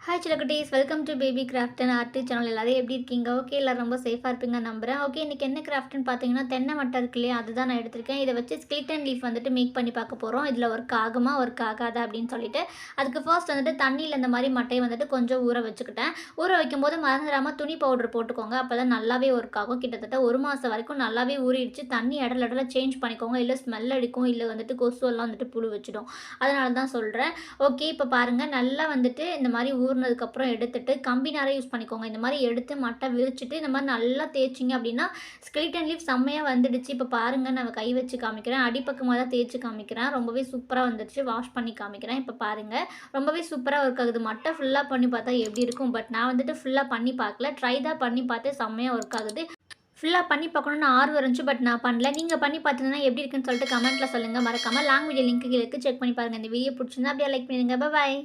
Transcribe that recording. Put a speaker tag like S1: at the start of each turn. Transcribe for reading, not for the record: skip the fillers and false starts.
S1: Hi சிலக்குட்டீஸ், welcome to baby craft and art channel. எல்லாரும் எப்படி இருக்கீங்க? ஓகே, எல்லாரும் ரொம்ப சேஃபாக இருப்பீங்க நம்புறேன். ஓகே, இன்றைக்கி என்ன கிராஃப்ட்னு பார்த்தீங்கன்னா தென்னை மட்டை இருக்கு இல்லையா, அதுதான் நான் எடுத்திருக்கேன். இதை வச்சு ஸ்கெலிட்டன் லீஃப் வந்துட்டு மேக் பண்ணி பார்க்க போகிறோம். இதில் ஒர்க் ஆகுமா ஒர்க் ஆகாதா அப்படின்னு சொல்லிட்டு அதுக்கு ஃபர்ஸ்ட் வந்துட்டு தண்ணியில் இந்த மாதிரி மட்டையை வந்துட்டு கொஞ்சம் ஊற வச்சுக்கிட்டேன். ஊற வைக்கும்போது மறந்துடாமல் துணி பவுடர் போட்டுக்கோங்க, அப்போ தான் நல்லாவே ஒர்க் ஆகும். கிட்டத்தட்ட 1 மாதம் வரைக்கும் நல்லாவே ஊறிடுச்சு. தண்ணி இடத்துல சேஞ்ச் பண்ணிக்கோங்க, இல்லை ஸ்மெல் அடிக்கும், இல்லை வந்துட்டு கொசுவெல்லாம் வந்துட்டு புழு வச்சிடும். அதனால தான் சொல்கிறேன். ஓகே, இப்போ பாருங்கள், நல்லா வந்துட்டு இந்த மாதிரி ஊறினதுக்கப்புறம் எடுத்துட்டு கம்பி நாரை யூஸ் பண்ணிக்கோங்க. இந்த மாதிரி எடுத்து மட்டை விரிச்சிட்டு இந்த மாதிரி நல்லா தேய்ச்சிங்க அப்படின்னா ஸ்கெலிட்டன் லீஃப் செம்மையாக வந்துடுச்சு. இப்போ பாருங்கள், நான் கை வச்சு காமிக்கிறேன். அடிப்பக்கமாக தான் தேய்ச்சி காமிக்கிறேன். ரொம்பவே சூப்பராக வந்துடுச்சு. வாஷ் பண்ணி காமிக்கிறேன். இப்போ பாருங்கள், ரொம்பவே சூப்பராக ஒர்க் ஆகுது. மட்டை ஃபுல்லாக பண்ணி பார்த்தா எப்படி இருக்கும், பட் நான் வந்துட்டு ஃபுல்லாக பண்ணி பார்க்கல, ட்ரை தான் பண்ணி பார்த்தேன். செம்மையாக ஒர்க் ஆகுது. ஃபுல்லாக பண்ணி பார்க்கணுன்னு ஆர்வம் இருந்துச்சு, பட் நான் பண்ணல. நீங்கள் பண்ணி பார்த்தீங்கன்னா எப்படி இருக்குன்னு சொல்லிட்டு கமெண்ட்டில் சொல்லுங்கள். மறக்காமல் லாங் வீடியோ லிங்க் கீழே இருக்குது, செக் பண்ணி பாருங்கள். இந்த வீடியோ பிடிச்சிருந்தா அப்படியே லைக் பண்ணிடுங்க. பாய்.